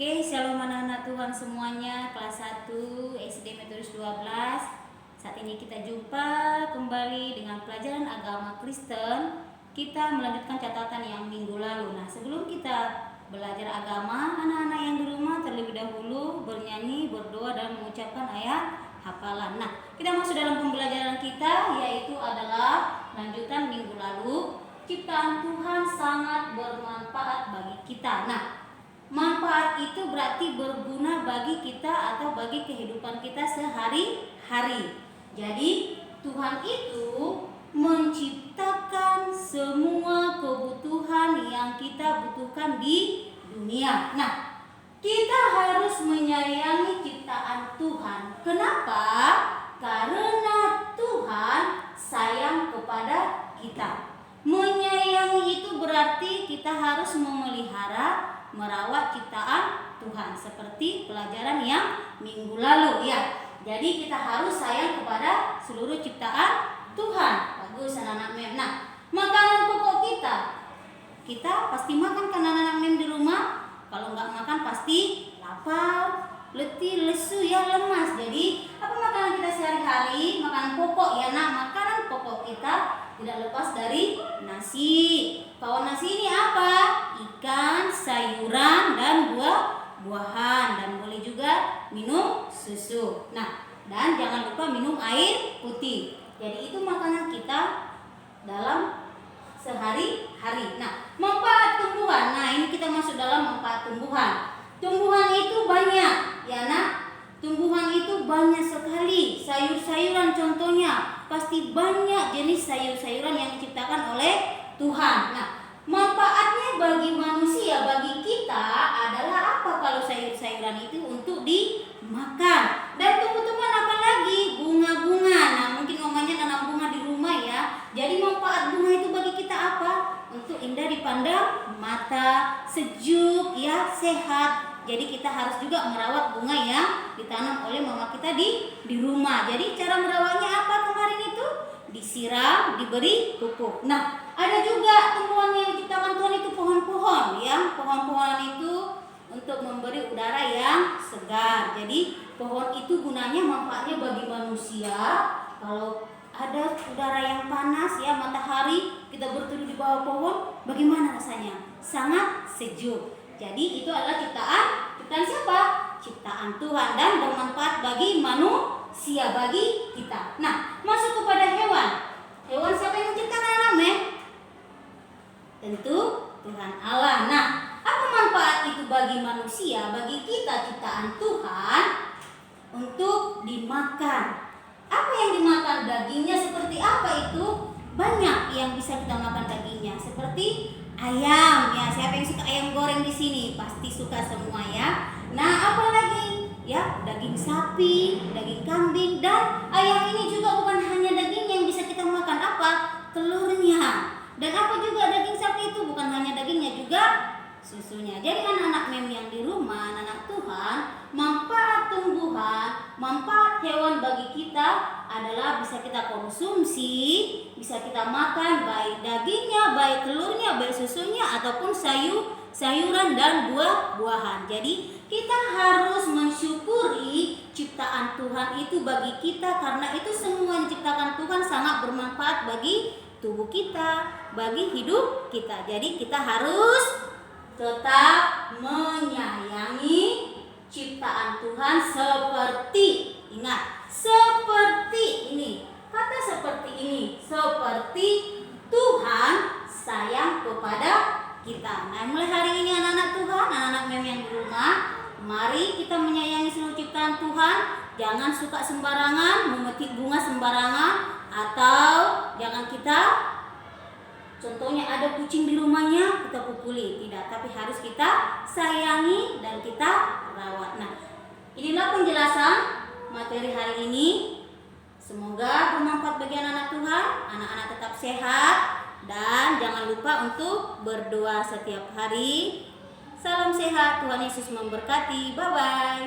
Oke, shalom anak-anak Tuhan semuanya, kelas 1 SD Metodis 12. Saat ini kita jumpa kembali dengan pelajaran agama Kristen. Kita melanjutkan catatan yang minggu lalu. Nah, sebelum kita belajar agama, anak-anak yang di rumah terlebih dahulu bernyanyi, berdoa, dan mengucapkan ayat hafalan. Nah, kita masuk dalam pembelajaran kita, yaitu adalah lanjutan minggu lalu. Ciptaan Tuhan sangat bermanfaat bagi kita. Nah, manfaat itu berarti berguna bagi kita atau bagi kehidupan kita sehari-hari. Jadi Tuhan itu menciptakan semua kebutuhan yang kita butuhkan di dunia. Nah, kita harus menyayangi ciptaan Tuhan. Kenapa? Karena Tuhan sayang kepada kita. Menyayangi itu berarti kita harus memelihara, merawat ciptaan Tuhan, seperti pelajaran yang minggu lalu ya. Jadi kita harus sayang kepada seluruh ciptaan Tuhan. Bagus anak-anak mem. Nah, makanan pokok kita pasti makan kan anak-anak mem di rumah. Kalau nggak makan pasti lapar, letih, lesu ya, lemas. Jadi apa makanan kita sehari-hari? Makanan pokok ya. Nah, makanan pokok kita tidak lepas dari nasi. Kawan nasi ini apa? Ikan, sayuran, dan buah-buahan. Dan boleh juga minum susu. Nah, dan jangan lupa minum air putih. Jadi itu makanan kita dalam sehari-hari. Nah, manfaat tumbuhan. Nah, ini kita masuk dalam manfaat tumbuhan. Tumbuhan itu banyak, ya nak. Tumbuhan itu banyak sekali. Sayur-sayuran contohnya, pasti banyak jenis sayur-sayuran yang diciptakan oleh Tuhan. Nah, manfaatnya bagi manusia, bagi kita adalah apa kalau sayur-sayuran itu untuk dimakan? Dan tumbuh-tumbuhan apa lagi? Bunga-bunga. Nah, mungkin mamanya tanam bunga di rumah ya. Jadi manfaat bunga itu bagi kita apa? Untuk indah dipandang mata, sejuk ya, sehat. Jadi kita harus juga merawat bunga yang ditanam oleh mama kita di rumah. Jadi cara merawatnya apa kemarin itu? Disiram, diberi pupuk. Nah, ada juga tumbuhan yang diciptakan Tuhan itu pohon-pohon ya. Pohon-pohon itu untuk memberi udara yang segar. Jadi pohon itu gunanya, manfaatnya bagi manusia. Kalau ada udara yang panas ya, matahari, kita berteduh di bawah pohon, bagaimana rasanya? Sangat sejuk. Jadi itu adalah ciptaan siapa? Ciptaan Tuhan dan bermanfaat bagi manusia, bagi kita. Nah, masuk kepada hewan. Hewan siapa yang menciptakan anak? Tentu Tuhan Allah. Nah, apa manfaat itu bagi manusia, bagi kita ciptaan Tuhan? Untuk dimakan. Apa yang dimakan? Dagingnya seperti apa itu? Banyak yang bisa kita makan dagingnya. Seperti ayam ya. Siapa yang suka ayam goreng di sini? Pasti suka semua ya. Nah, apa lagi? Ya, daging sapi, daging kambing, dan ayam ini juga bukan hanya daging yang bisa kita makan. Apa? Telurnya. Dan apa juga daging sapi itu? Bukan hanya dagingnya, juga susunya. Jadi anak-anak mem yang di rumah, anak-anak Tuhan, manfaat tumbuhan, manfaat hewan bagi kita adalah bisa kita konsumsi, bisa kita makan, baik dagingnya, baik telurnya, baik susunya, ataupun sayuran dan buah-buahan. Jadi kita harus mensyukuri ciptaan Tuhan itu bagi kita, karena itu semua yang diciptakan Tuhan sangat bermanfaat bagi tubuh kita, bagi hidup kita. Jadi kita harus tetap menyayangi ciptaan Tuhan seperti, ingat, seperti ini. Kata seperti ini, seperti Tuhan sayang kepada kita. Nah, mulai hari ini anak-anak Tuhan, anak-anak mem yang di rumah, mari kita menyayangi seluruh ciptaan Tuhan. Jangan suka sembarangan, memetik bunga sembarangan, atau jangan kita, contohnya ada kucing di rumahnya, kita pukuli. Tidak, tapi harus kita sayangi dan kita rawat. Nah, inilah penjelasan materi hari ini. Semoga bermanfaat bagi anak-anak Tuhan. Anak-anak tetap sehat dan jangan lupa untuk berdoa setiap hari. Salam sehat, Tuhan Yesus memberkati. Bye-bye.